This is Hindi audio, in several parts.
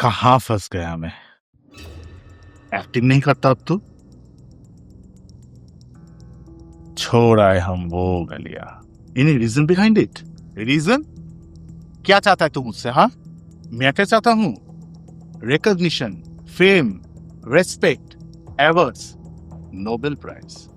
कहाँ फंस गया मैं? एक्टिंग नहीं करता अब तो? छोड़ आए हम वो गलिया। Any reason behind it? Reason? क्या चाहता है तू मुझसे? हाँ, मैं क्या चाहता हूँ? Recognition, fame, respect, awards, Nobel prize.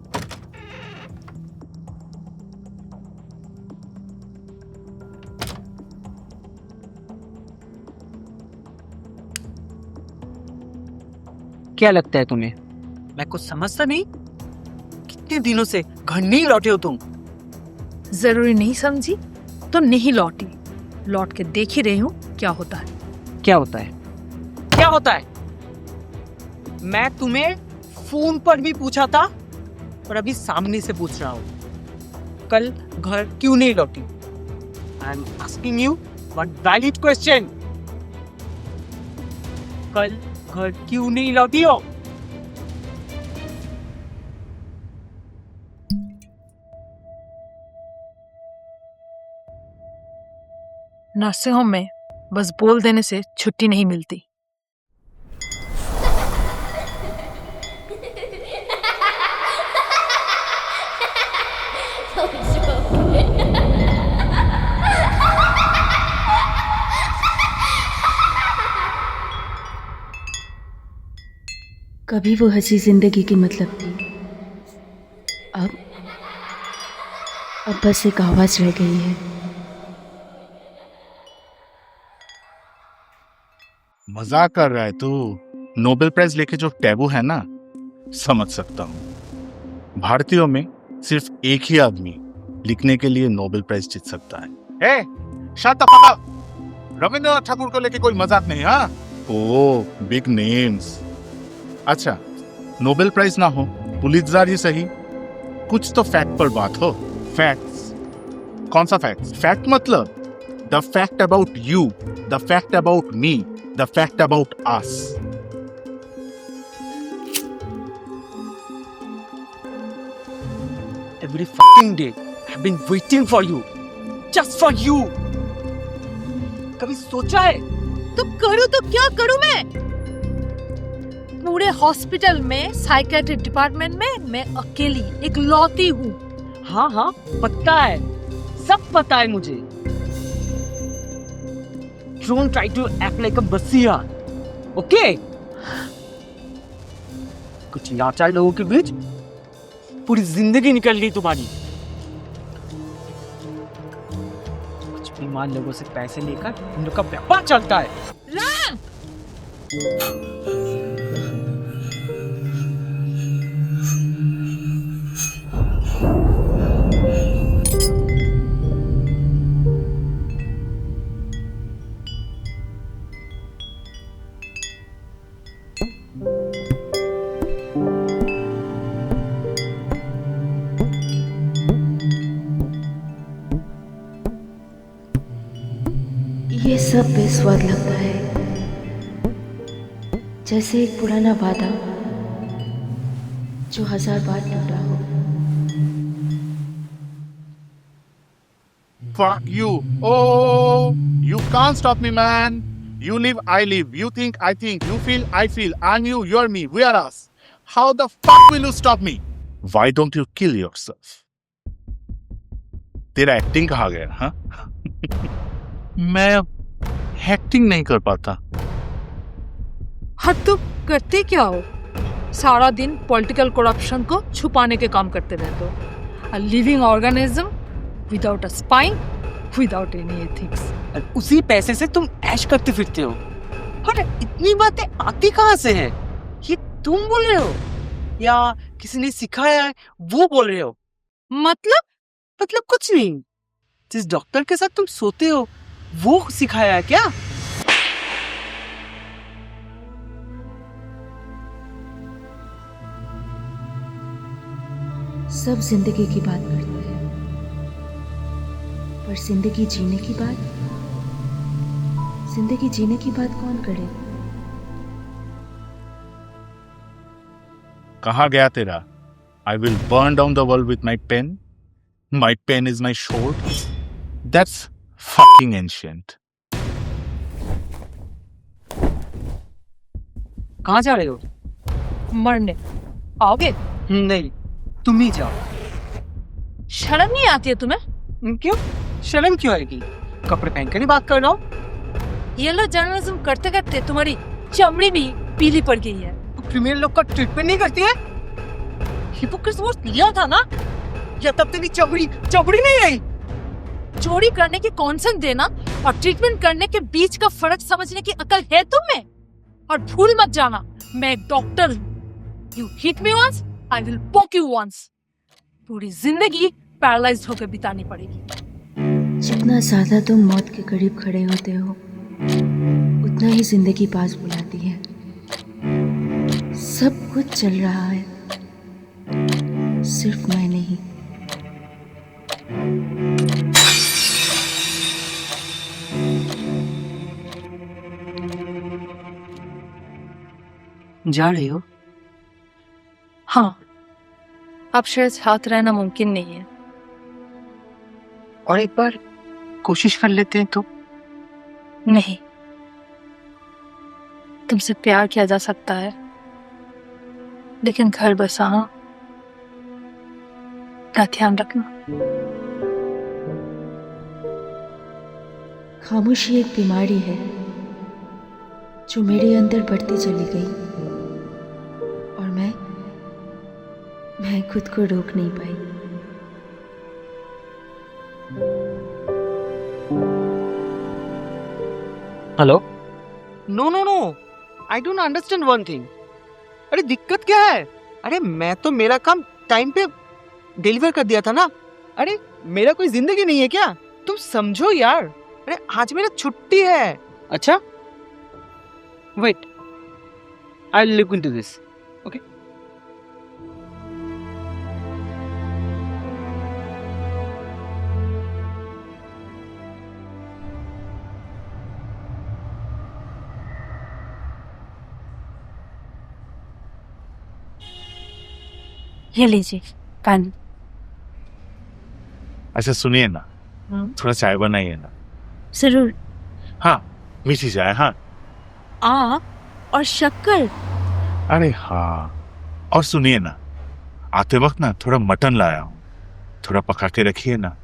क्या लगता है तुम्हें मैं कुछ समझता नहीं? कितने दिनों से घर नहीं लौटे हो तुम? जरूरी नहीं समझी तो नहीं लौटी। लौट के देख ही रही हूँ क्या होता है। क्या होता है? क्या होता है? मैं तुम्हें फोन पर भी पूछा था और अभी सामने से पूछ रहा हूँ, कल घर क्यों नहीं लौटी? I am asking you one valid question. कल घर क्यों नहीं लौटी हो? नर्सिंग होम में बस बोल देने से छुट्टी नहीं मिलती। कभी वो हंसी जिंदगी की मतलब थी। अब बस एक आवाज रह गई है। मजाक कर रहा है तू? नोबेल प्राइज लेके जो टैबू है ना, समझ सकता हूँ। भारतीयों में सिर्फ एक ही आदमी लिखने के लिए नोबेल प्राइज जीत सकता है। Shut the fuck up! Rabindranath Thakur को लेके कोई मजाक नहीं। हाँ, ओ बिग नेम्स। अच्छा, नोबेल प्राइज ना हो, पुलित्जर ही सही, कुछ तो फैक्ट पर बात हो। फैक्ट्स? कौन सा फैक्ट? फैक्ट मतलब the fact about you, the fact about me, the fact about us. Every fucking day I've been waiting for you, just for you. कभी सोचा है? तो करूँ तो क्या करूँ मैं? पूरे हॉस्पिटल में साइकेट्रिक डिपार्टमेंट में मैं अकेली एक लौती हूँ। हाँ हाँ पता है, सब पता है मुझे। Don't try to act like a Basia, okay? कुछ लाचार लोगों के बीच पूरी जिंदगी निकल गई तुम्हारी। कुछ बीमार लोगों से पैसे लेकर उन लोग का व्यापार चलता है। ये सब बेस्वाद लगता है, जैसे एक पुराना वादा जो 1000 बार टूटा हो। Fuck you! Oh, you can't stop me, man. You live, I live. You think, I think. You feel, I feel. I'm you, you're me. We are us. How the fuck will you stop me? Why don't you kill yourself? तेरा एक्टिंग कहाँ गया? हाँ? मैं एक्टिंग नहीं कर पाता। हद तो करते क्या हो? सारा दिन पॉलिटिकल करप्शन को छुपाने के काम करते रहते हो। A living organism without a spine, without any ethics. और उसी पैसे से तुम ऐश करते फिरते हो। और इतनी बातें आती कहाँ से है? ये तुम बोल रहे हो या किसी ने सिखाया है वो बोल रहे हो? मतलब कुछ नहीं। जिस डॉक्टर के साथ तुम सोते हो वो सिखाया है क्या? सब जिंदगी की बात करते हैं, पर जिंदगी जीने की बात कौन करे? कहाँ गया तेरा? I will burn down the world with my pen. My pen is my sword. That's fucking ancient. कहाँ जा रहे हो? मरने आओगे? नहीं, तुम ही जाओ। शर्म नहीं आती है तुम्हें? क्यों? शर्म क्यों आएगी? कपड़े पहन कर ही बात कर रहा हूँ। ये लो जर्नलिज्म करते करते तुम्हारी चमड़ी भी पीली पड़ गई है। क्रिमिनल लोग का ट्रीटमेंट नहीं करती है? हिपोक्रेट्स लिया था ना, या तब तेरी चमड़ी नहीं आई? चोरी करने की कॉन्सेंट देना और ट्रीटमेंट करने के बीच का फर्क समझने की अकल है तुम्हें? और भूल मत जाना, मैं एक डॉक्टर हूँ। You hit me once, I will poke you once. पूरी जिंदगी पैरालाइज्ड होकर बितानी पड़ेगी। जितना ज़्यादा तुम मौत के करीब खड़े होते हो, उतना ही जिंदगी पास बुलाती है। सब कुछ चल रहा है, सिर्फ मैं नहीं। जा रहे हो? हाँ, अब शायद साथ रहना मुमकिन नहीं है। और एक बार कोशिश कर लेते हैं तो? नहीं, तुमसे प्यार किया जा सकता है, लेकिन घर बसाना का ध्यान रखना। खामोशी एक बीमारी है जो मेरे अंदर बढ़ती चली गई, और मैं खुद को रोक नहीं पाई। Hello? No no no, I don't understand one thing. अरे दिक्कत क्या है? अरे मैं तो मेरा काम टाइम पे डिलीवर कर दिया था ना। अरे मेरा कोई जिंदगी नहीं है क्या? तुम समझो यार। अरे आज मेरा छुट्टी है। अच्छा, wait, I will look into this. Okay. ये लीजिए पानी। अच्छा सुनिए ना, थोड़ा चाय बनाइए ना। जरूर। हाँ, मीठी चाय। हाँ। आ और शक्कर। अरे हाँ, और सुनिए ना, आते वक्त ना थोड़ा मटन लाया हूँ, थोड़ा पका के रखिए ना,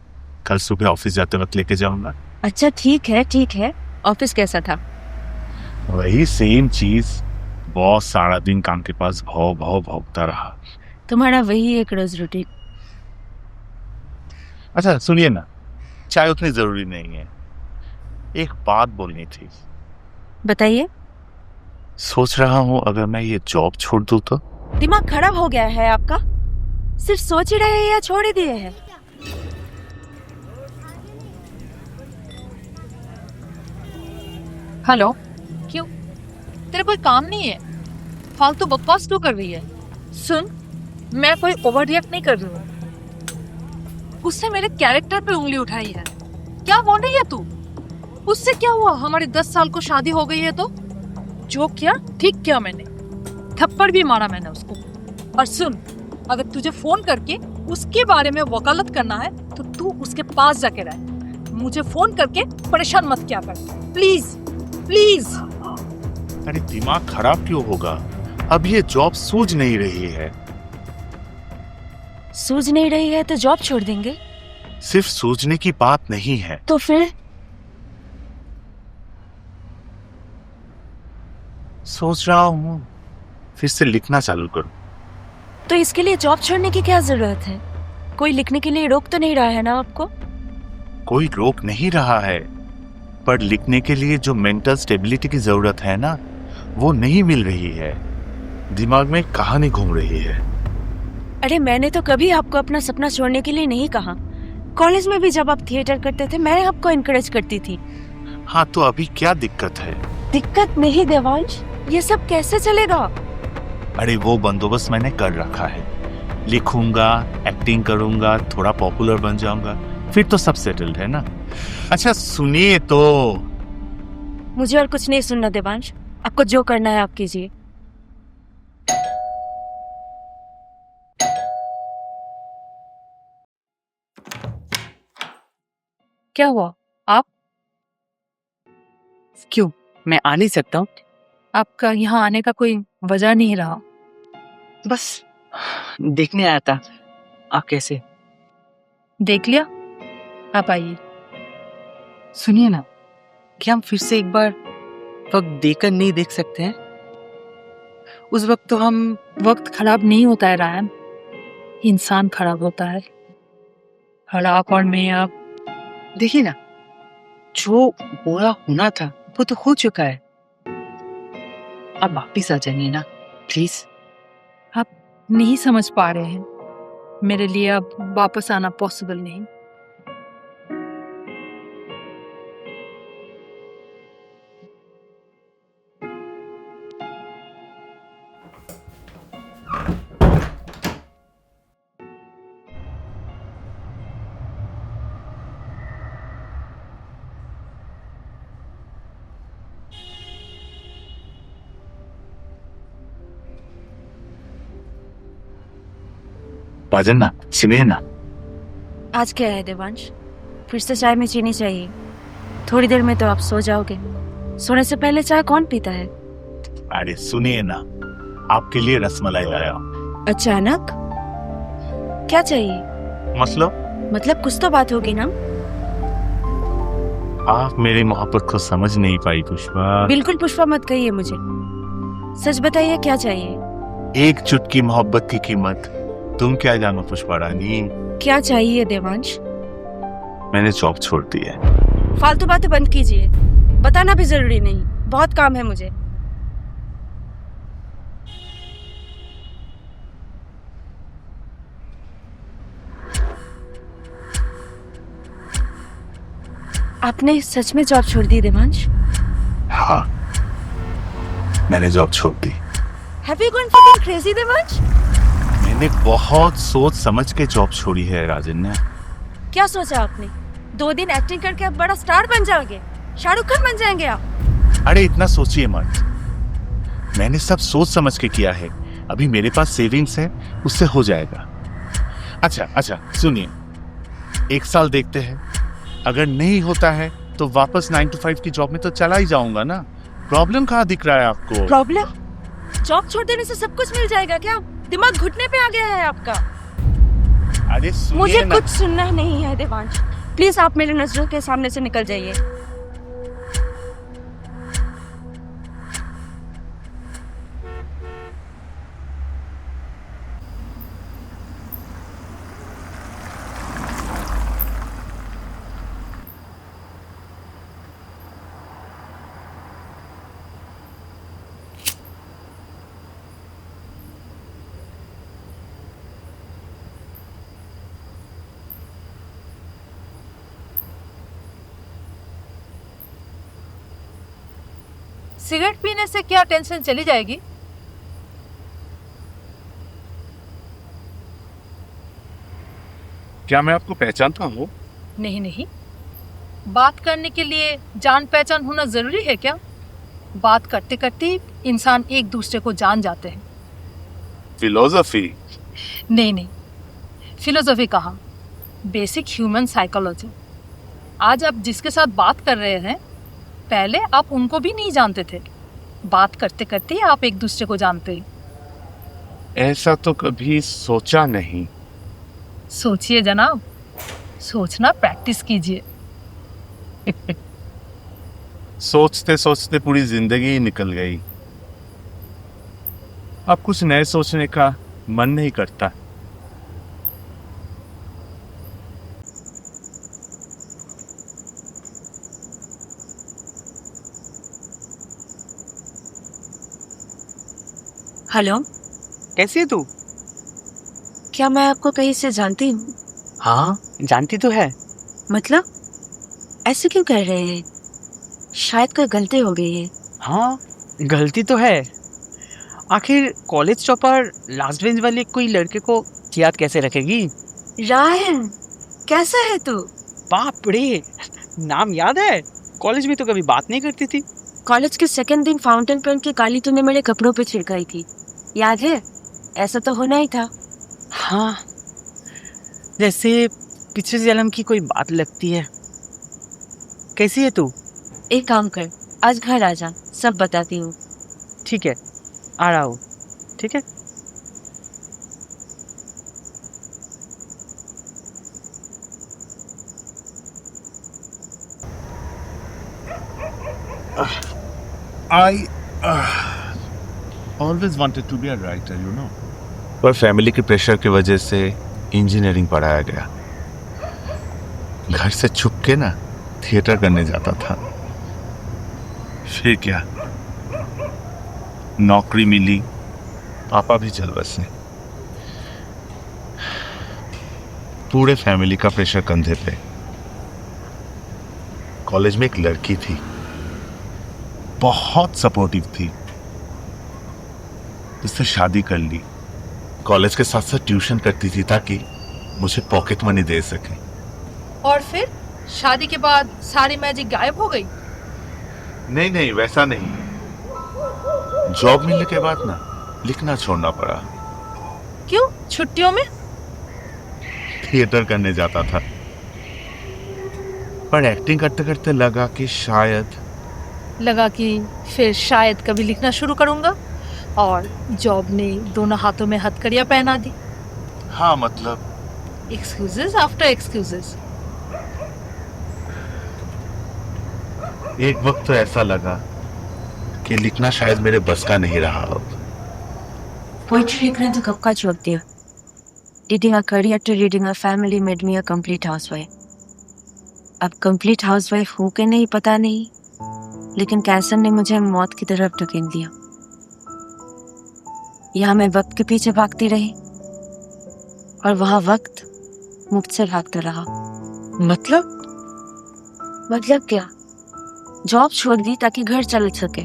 कल सुबह ऑफिस जाते वक्त लेके जाऊंगा। अच्छा ठीक है ठीक है। ऑफिस कैसा था? वही सेम चीज, बॉस सारा दिन काम के पास भाव भाव भौंकता रहा। तुम्हारा वही एक रोज रूटीन। अच्छा सुनिए ना, चाय उतनी जरूरी नहीं है, एक बात बोलनी थी। बताइए। सोच रहा हूँ अगर मैं ये जॉब छोड़ दूँ तो। दिमाग खराब हो गया है आपका? सिर्फ सोच ही रहे हैं या छोड़ ही दिए हैं? हेलो, क्यों? तेरा कोई काम नहीं है? फालतू बकवास क्यों कर रही है? सुन, मैं कोई ओवर रिएक्ट नहीं कर रही हूँ। उससे मेरे कैरेक्टर पे उंगली उठाई है। क्या बोल रही है तू? उससे क्या हुआ? हमारे 10 साल को शादी हो गई है तो जो किया ठीक किया मैंने, थप्पड़ भी मारा मैंने उसको। और सुन, अगर तुझे फोन करके उसके बारे में वकालत करना है तो तू उसके पास जाके रह, मुझे फोन करके परेशान मत किया कर, प्लीज प्लीज। अरे दिमाग खराब क्यों होगा, अब ये जॉब सूझ नहीं रही है। सूझ नहीं रही है तो जॉब छोड़ देंगे? सिर्फ सूझने की बात नहीं है। तो फिर? सोच रहा हूँ फिर से लिखना चालू करूँ। तो इसके लिए जॉब छोड़ने की क्या जरूरत है? कोई लिखने के लिए रोक तो नहीं रहा है ना आपको? कोई रोक नहीं रहा है, पर लिखने के लिए जो मेंटल स्टेबिलिटी की जरूरत है ना, वो नहीं मिल रही है। दिमाग में कहानी घूम रही है। अरे मैंने तो कभी आपको अपना सपना छोड़ने के लिए नहीं कहा। कॉलेज में भी जब आप थिएटर करते थे मैं आपको इनकरेज करती थी। हाँ तो अभी क्या दिक्कत है? दिक्कत नहीं देवांश, ये सब कैसे चलेगा? अरे वो बंदोबस्त मैंने कर रखा है, लिखूंगा, एक्टिंग करूंगा, थोड़ा पॉपुलर बन जाऊंगा, फिर तो सब सेटल्ड है ना। अच्छा सुनिए तो। मुझे और कुछ नहीं सुनना देवांश, आपको जो करना है आप कीजिए। क्या हुआ? आप क्यों, मैं आ नहीं सकता हूँ? आपका यहाँ आने का कोई वजह नहीं रहा। बस देखने आया था आप कैसे। देख लिया, आप आइए। सुनिए ना, क्या हम फिर से एक बार वक्त देकर नहीं देख सकते हैं? उस वक्त तो हम वक्त खराब नहीं होता है रायन, इंसान खराब होता है। हड़ाक और मैं आप देखिए ना, जो बुरा होना था वो तो हो चुका है। आप वापिस आ जाइए ना प्लीज। नहीं समझ पा रहे हैं, मेरे लिए अब वापस आना पॉसिबल नहीं। पाजन्ना सुनिए ना। आज क्या है देवांश, फिर से चाय में चीनी चाहिए? थोड़ी देर में तो आप सो जाओगे, सोने से पहले चाय कौन पीता है? अरे सुनिए ना, आपके लिए रसमलाई लाया। अचानक क्या चाहिए? मतलब कुछ तो बात होगी ना? आप मेरी मोहब्बत को समझ नहीं पाई पुष्पा। बिल्कुल पुष्पा मत कहिए मुझे, सच बताइए क्या चाहिए? एक चुटकी मोहब्बत की कीमत तुम क्या जानो पुष्पा रानी। क्या चाहिए देवांश? मैंने जॉब छोड़ दी है। फालतू बातें बंद कीजिए, बताना भी जरूरी नहीं, बहुत काम है मुझे। आपने सच में जॉब छोड़ दी देवांश? हाँ, मैंने जॉब छोड़ दी। Have you gone fucking crazy Devansh? मैंने बहुत सोच समझ के जॉब छोड़ी है राजन ने। क्या सोचा आपने? 2 दिन एक्टिंग करके आप बड़ा स्टार बन जाओगे, शाहरुख खान बन जाएंगे आप। अरे इतना सोचिए मत, मैंने सब सोच समझ के किया है। अभी मेरे पास सेविंग्स है, उससे हो जाएगा। अच्छा सुनिए, 1 साल देखते हैं, अगर नहीं होता है तो वापस 9 to 5 की जॉब में तो चला ही जाऊंगा ना। प्रॉब्लम कहाँ दिख रहा है आपको? प्रॉब्लम? जॉब छोड़ देने से सब कुछ मिल जाएगा क्या? दिमाग घुटने पे आ गया है आपका। अरे सुनिए मुझे ना। कुछ सुनना नहीं है देवांश, प्लीज आप मेरे नजरों के सामने से निकल जाइए। सिगरेट पीने से क्या टेंशन चली जाएगी? क्या मैं आपको पहचानता हूँ? नहीं, बात करने के लिए जान पहचान होना जरूरी है क्या? बात करते करते इंसान एक दूसरे को जान जाते हैं। फिलोसफी? नहीं, फिलोसफी कहाँ, बेसिक ह्यूमन साइकोलॉजी। आज आप जिसके साथ बात कर रहे हैं, पहले आप उनको भी नहीं जानते थे, बात करते करते आप एक दूसरे को जानते हैं। ऐसा तो कभी सोचा नहीं। सोचिए जनाब, सोचना प्रैक्टिस कीजिए। सोचते सोचते पूरी जिंदगी ही निकल गई। अब कुछ नए सोचने का मन नहीं करता। हेलो, कैसी है तू? क्या मैं आपको कहीं से जानती हूँ? हाँ, जानती तो है। मतलब ऐसे क्यों कह रहे हैं? शायद कोई गलती हो गई है। हाँ, गलती तो है। आखिर कॉलेज टॉपर लास्ट बेंच वाली कोई लड़के को याद कैसे रखेगी? रायन, कैसा है तू? बाप रे, नाम याद है? कॉलेज में तो कभी बात नहीं करती थी। कॉलेज के सेकंड दिन फाउंटेन पेन की काली तूने मेरे कपड़ों पे छिड़काई थी, याद है? ऐसा तो होना ही था। हाँ, जैसे पिछले जन्म की कोई बात लगती है। कैसी है तू? एक काम कर, आज घर आ जा, सब बताती हूँ। ठीक है, आ रहा हूँ। ठीक है। I always wanted to be a writer, you know. पर फैमिली के प्रेशर की वजह से इंजीनियरिंग पढ़ाया गया। घर से छुप के ना थिएटर करने जाता था। फिर क्या, नौकरी मिली, पापा भी चल बसे। पूरे फैमिली का प्रेशर कंधे पे। कॉलेज में एक लड़की थी, बहुत सपोर्टिव थी। उससे शादी कर ली। कॉलेज के साथ साथ ट्यूशन करती थी ताकि मुझे पॉकेट मनी दे सके। और फिर शादी के बाद सारी मैजिक गायब हो गई? नहीं नहीं, वैसा नहीं। जॉब मिलने के बाद ना लिखना छोड़ना पड़ा। क्यों? छुट्टियों में? थिएटर करने जाता था, पर एक्टिंग करते करते लगा कि फिर शायद कभी लिखना शुरू करूंगा, और जॉब ने दोनों हाथों में हथकड़ियां पहना दी। हाँ मतलब एक्सक्यूजेस आफ्टर एक्सक्यूजेस। एक वक्त तो ऐसा लगा कि लिखना शायद मेरे बस का नहीं रहा अब। पोइट्री लिखना तो कब का छोड़ दिया। Leading a career to leading a family made me a complete housewife. अब complete housewife हूँ कि नहीं पता नहीं, लेकिन कैंसर ने मुझे मौत की तरफ ढकेल दिया। यहाँ मैं वक्त के पीछे भागती रही और वहाँ वक्त मुझसे भागता रहा। मतलब क्या? जॉब छोड़ दी ताकि घर चल सके।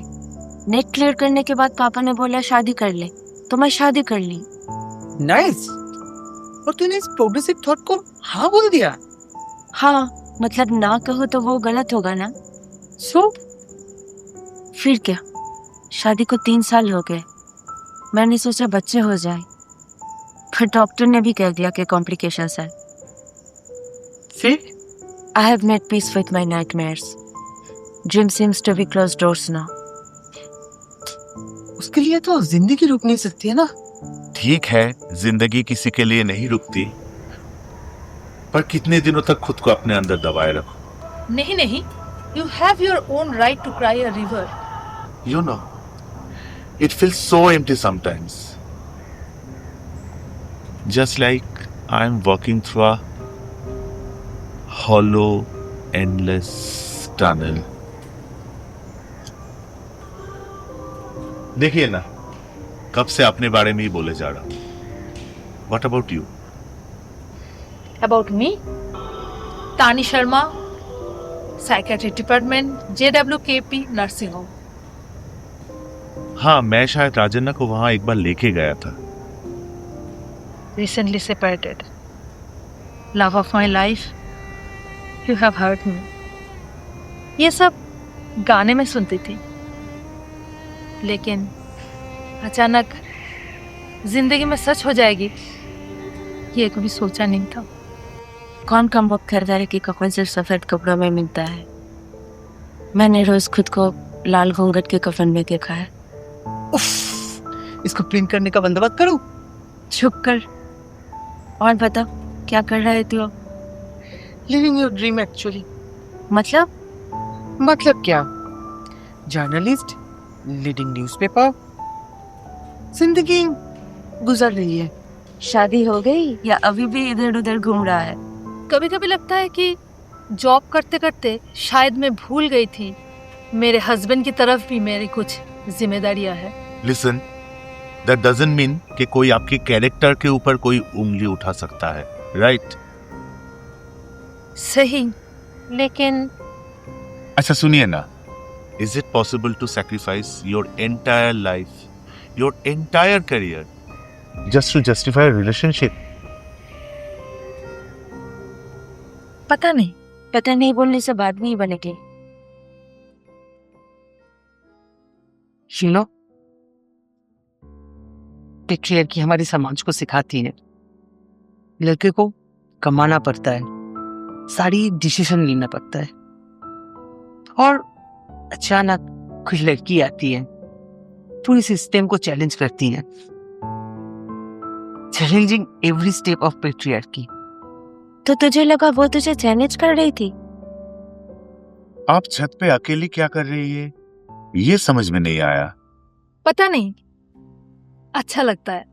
नेट क्लियर करने के बाद पापा ने बोला शादी कर ले, तो मैं शादी कर ली। नाइस। और तूने इस प्रोग्रेसिव थॉट को हाँ बोल दिया? हाँ, मतलब ना कहो तो वो गलत होगा ना। सो फिर क्या, शादी को 3 साल हो गए। मैंने सोचा बच्चे हो जाए, फिर डॉक्टर ने भी कह दिया कि कॉम्प्लिकेशंस है। फिर I have made peace with my nightmares. Dream seems to be closed doors now. उसके लिए तो जिंदगी रुक नहीं सकती है ना। ठीक है, जिंदगी किसी के लिए नहीं रुकती, पर कितने दिनों तक खुद को अपने अंदर दबाए रखो। नहीं, you have your own right to cry a river. You know, it feels so empty sometimes. Just like I'm walking through a hollow, endless tunnel. देखिए ना, कब से अपने बारे में ही बोले जा रहा हूं। What about you? About me? तानी Sharma, psychiatry department, JWKP nursing home. हाँ, मैं शायद राजन्ना को वहां एक बार लेके गया था। Recently separated. Love of my life. You have hurt me. ये सब गाने में सुनती थी, लेकिन अचानक जिंदगी में सच हो जाएगी ये कभी सोचा नहीं था। कौन कम वक्त खरीदारी की कपड़े सिर्फ सफेद कपड़ों में मिलता है। मैंने रोज खुद को लाल घूंघट के कफन में देखा है। उफ, इसको प्रिंट करने का बंदोबस्त करूं? चुप कर और बता, क्या कर रहे थे हो? Living your dream actually. मतलब क्या? जर्नलिस्ट, लीडिंग न्यूज़पेपर, जिंदगी गुजर रही है। शादी हो गई या अभी भी इधर उधर घूम रहा है? कभी कभी लगता है कि जॉब करते करते शायद मैं भूल गई थी मेरे हस्बैंड की तरफ भी मेरी कुछ जिम्मेदारियां हैं। Listen, that doesn't mean कि कोई आपके कैरेक्टर के ऊपर कोई उंगली उठा सकता है, right? सही, लेकिन अच्छा सुनिए ना, is it possible to sacrifice your entire life, your entire career, just to justify a relationship? पता नहीं बोलने से बात नहीं बनेगी। You know, पेट्रियार्की हमारे समाज को सिखाती है लड़के को कमाना पड़ता है, सारी डिसीजन लेना पड़ता है, और अचानक कुछ लड़की आती है पूरी सिस्टम को चैलेंज करती हैं, challenging every step of patriarchy. तो तुझे लगा वो तुझे चैलेंज कर रही थी? आप छत पे अकेली क्या कर रही है, ये समझ में नहीं आया। पता नहीं, अच्छा लगता है।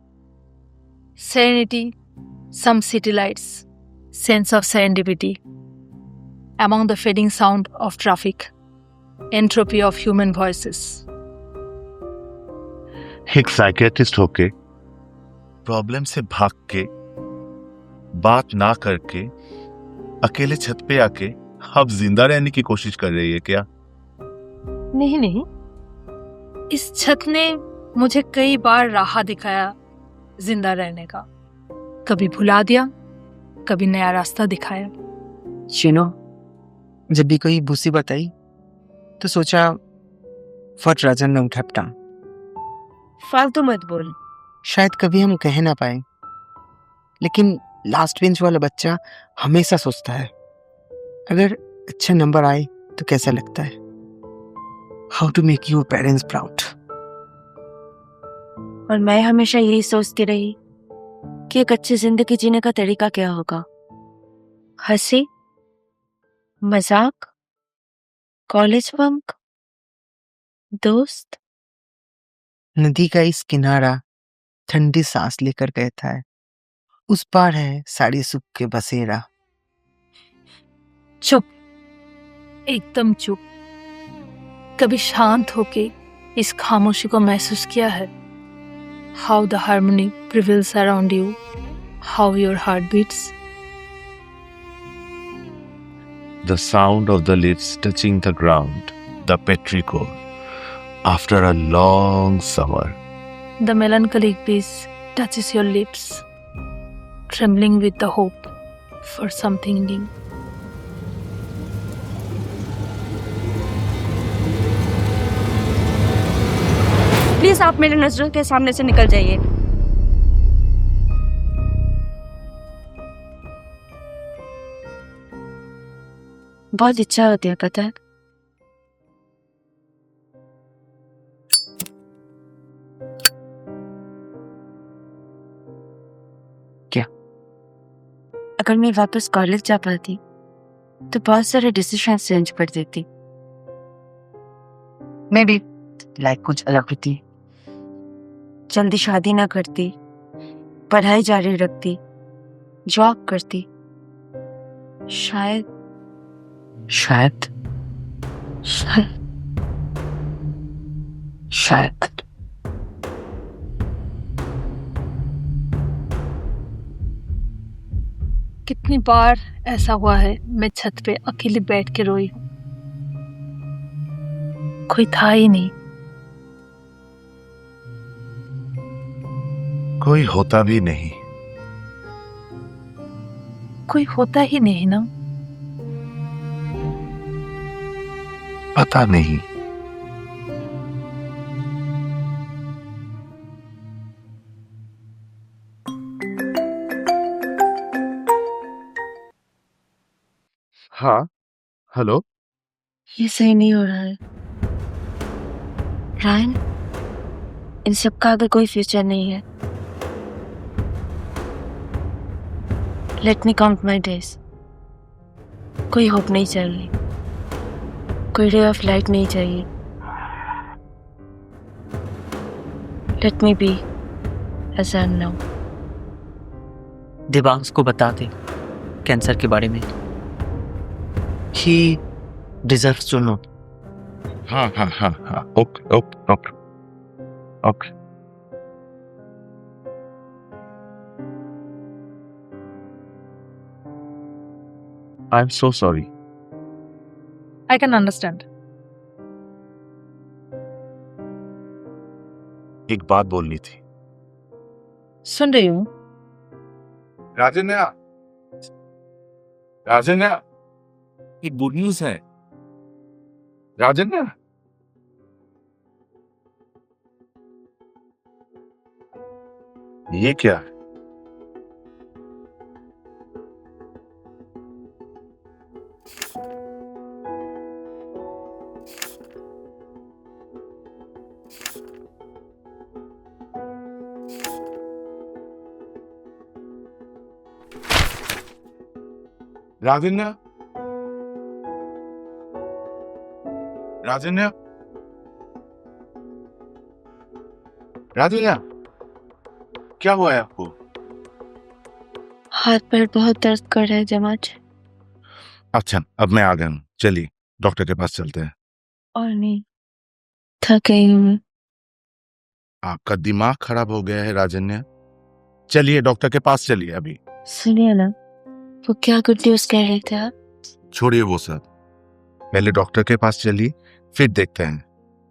Serenity, some city lights, sense of serendipity among the fading sound of traffic, entropy of human voices. एक साइकियाट्रिस्ट होके, प्रॉब्लम से भाग के, बात ना करके, अकेले छत पे आके अब जिंदा रहने की कोशिश कर रही है क्या? नहीं नहीं, इस छत ने मुझे कई बार राह दिखाया जिंदा रहने का। कभी भुला दिया, कभी नया रास्ता दिखाया। जब भी कोई मुसीबत आई तो सोचा फट राजन ने उठा पटा। फालतू मत बोल। शायद कभी हम कह ना पाए, लेकिन लास्ट बेंच वाला बच्चा हमेशा सोचता है अगर अच्छा नंबर आए तो कैसा लगता है। How to make your parents proud. और मैं हमेशा यही सोचती रही कि एक अच्छी जिंदगी जीने का तरीका क्या होगा। हंसी, मजाक, कॉलेज बंक, दोस्त। नदी का इस किनारा ठंडी सांस लेकर कहता है, उस पार है साड़ी सुख के बसेरा। चुप, एकदम चुप। कभी शांत होके इस खामोशी को महसूस किया है? How the harmony prevails around you, how your heart beats. The sound of the lips touching the ground, the petrichor, after a long summer. The melancholic breeze touches your lips, trembling with the hope for something new. Please आप मेरे नजरों के सामने से निकल जाइए। बहुत इच्छा होती है, पता है? क्या? अगर मैं वापस कॉलेज जा पाती तो बहुत सारे डिसीजन चेंज कर देती। मैं भी लाइक कुछ अलग होती। जल्दी शादी ना करती, पढ़ाई जारी रखती, जॉब करती। शायद शायद शायद शायद कितनी बार ऐसा हुआ है मैं छत पे अकेले बैठ के रोई हूं। कोई था ही नहीं। कोई होता भी नहीं। कोई होता ही नहीं ना। पता नहीं। हाँ, हेलो। ये सही नहीं हो रहा है रायन। इन सब का आगे कोई फ्यूचर नहीं है। Let me count my days. कोई होप नहीं चाहिए, कोई रे ऑफ लाइट नहीं चाहिए। Let me be as I am now. Dibansh को बता दे कैंसर के बारे में। He deserves to know. हाँ हाँ हाँ हाँ, okay okay okay okay. I am so sorry. I can understand. एक बात बोलनी थी। सुन रही हूँ। राजन्या, राजन्या, एक गुड न्यूज है। राजन्या, ये क्या है? राजन्या, राजन्या, राजन्या, क्या हुआ है आपको? हाथ पैर बहुत दर्द कर रहा है जमाज। अच्छा, अब मैं आ गया हूँ, चलिए डॉक्टर के पास चलते हैं। और नहीं, थक गई हूँ मैं। आपका दिमाग खराब हो गया है राजन्या, चलिए डॉक्टर के पास चलिए अभी। सुनिए ना, वो क्या गुड न्यूज कह रहे थे आप? छोड़िए वो सब, पहले डॉक्टर के पास चलिए, फिर देखते हैं।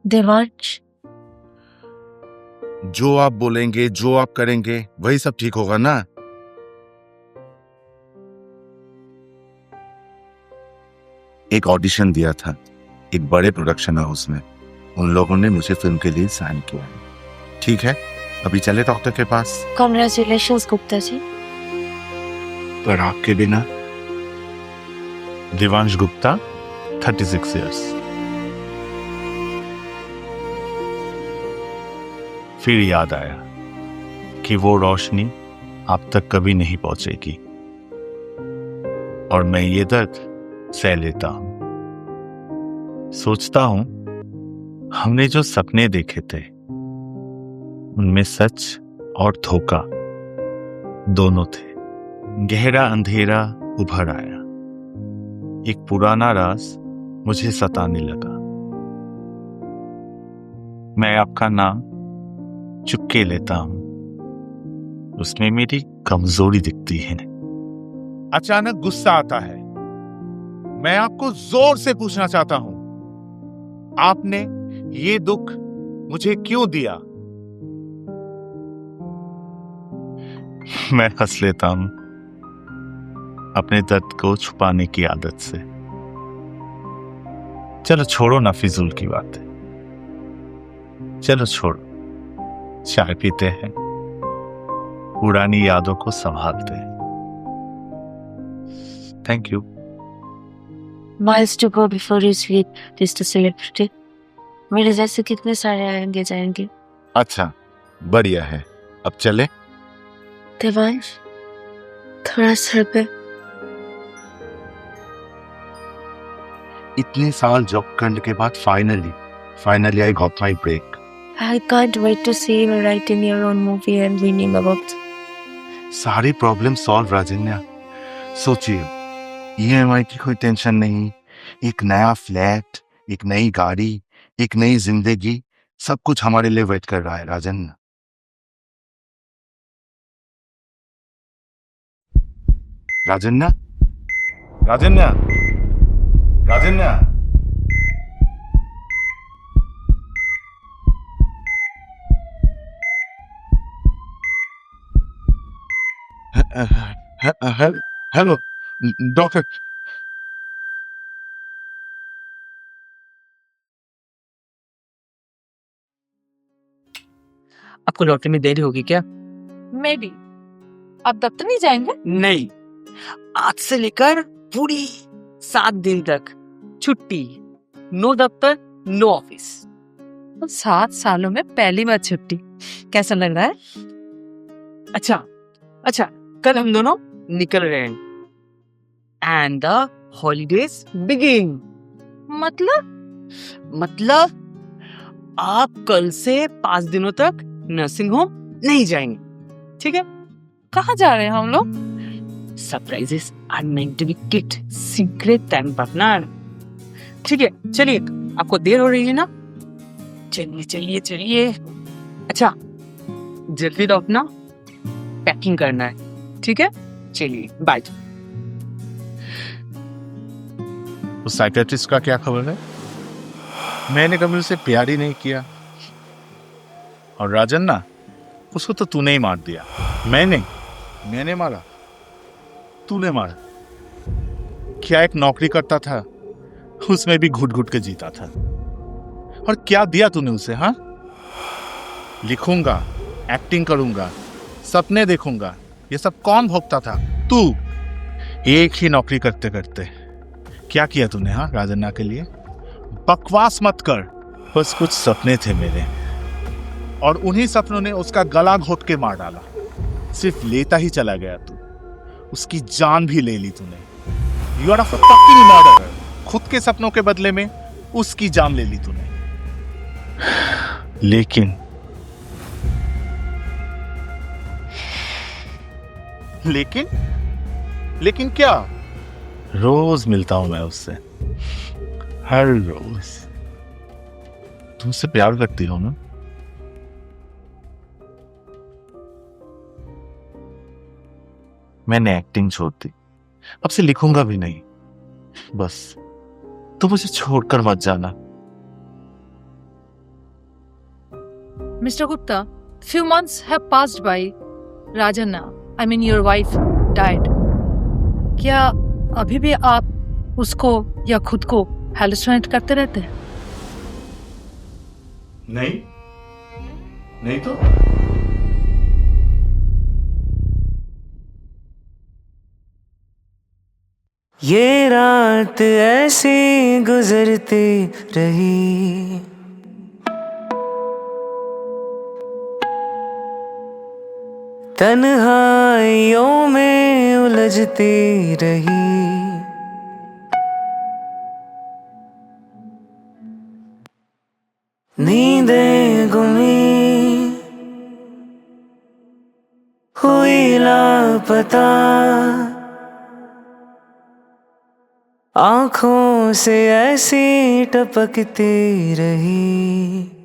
देवांश, जो आप बोलेंगे, जो आप करेंगे, वही सब ठीक होगा ना? एक ऑडिशन दिया था एक बड़े प्रोडक्शन हाउस में, उन लोगों ने मुझे फिल्म के लिए साइन किया है। ठीक है, अभी चले डॉक्टर के पास। कॉन्ग्रेचुलेशंस गुप्ता जी। पर आपके बिना। देवांश गुप्ता, 36 इयर्स। फिर याद आया कि वो रोशनी आप तक कभी नहीं पहुंचेगी और मैं ये दर्द सह लेता हूं। सोचता हूं हमने जो सपने देखे थे उनमें सच और धोखा दोनों थे। गहरा अंधेरा उभर आया, एक पुराना राज मुझे सताने लगा। मैं आपका नाम चुपके लेता हूं, उसमें मेरी कमजोरी दिखती है। अचानक गुस्सा आता है। मैं आपको जोर से पूछना चाहता हूं, आपने ये दुख मुझे क्यों दिया? मैं हंस लेता हूं अपने दर्द को छुपाने की आदत से। चलो छोड़ो ना फिजूल की बातें, चलो छोड़ो, चाय पीते हैं, पुरानी यादों को संभालते हैं। Thank you. Miles to go before you sleep, just a celebrity. मेरे जैसे कितने सारे आएंगे जाएंगे। अच्छा, बढ़िया है, अब चले। देवांश, थोड़ा सर पे। इतने साल जॉब करने के बाद finally I got my break. I can't wait to see you writing your own movie and winning awards. सारी प्रॉब्लम सॉल्व राजन्या। सोचिए, EMI की कोई टेंशन नहीं, एक नया फ्लैट, एक नई गाड़ी, एक नई जिंदगी, सब कुछ हमारे लिए वेट कर रहा है राजन्या। राजन्या, राजन्या, राजन्या, हेलो डॉक्टर। आपको लौटने में देरी होगी क्या? May be. आप दफ्तर नहीं जाएंगे? नहीं, आज से लेकर पूरी 7 दिन तक छुट्टी। नो दफ्तर, नो ऑफिस। 7 सालों में पहली बार छुट्टी, कैसा लग रहा है? अच्छा, कल हम दोनों निकल रहे हैं एंड द हॉलीडेज बिगिन। मतलब आप कल से 5 दिनों तक नर्सिंग होम नहीं जाएंगे, ठीक है? कहाँ जा रहे हैं हम लोग? Surprises are meant to be kept secret and partner. ठीक है, चलिए, आपको देर हो रही है ना? चलिए। अच्छा, जल्दी तो अपना पैकिंग करना है, ठीक है? चलिए, बाय। उस साइकियाट्रिस्ट का क्या खबर है? मैंने कभी उसे प्यार ही नहीं किया। और राजन ना, उसको तो तूने ही मार दिया। मैंने मारा? तूने मारा? क्या एक नौकरी करता था, उसमें भी घुट घुट के जीता था। और क्या दिया तूने उसे? हाँ, लिखूंगा, एक्टिंग करूंगा, सपने देखूंगा, ये सब कौन भोगता था? तू। एक ही नौकरी करते करते क्या किया तूने? हाँ, राजन्ना के लिए? बकवास मत कर। बस कुछ सपने थे मेरे, और उन्हीं सपनों ने उसका गला घोट के मार डाला। सिर्फ लेता ही चला गया तू, उसकी जान भी ले ली तूने। You are a fucking murderer. खुद के सपनों के बदले में उसकी जान ले ली तूने। लेकिन लेकिन लेकिन क्या? रोज मिलता हूं मैं उससे, हर रोज। तुम उससे प्यार करती हो ना? मैंने एक्टिंग छोड़ दी, अब से लिखूंगा भी नहीं। बस तुम मुझे छोड़कर मत जाना। Mr. Gupta, few months have passed by. Rajan, I mean your wife died. क्या अभी भी आप उसको या खुद को हेलुसिनेट करते रहते हैं? नहीं, नहीं तो। ये रात ऐसी गुजरती रही, तन्हाइयों में उलझती रही। नींदें गुमी हुई लापता, आंखों से ऐसी टपकती रही।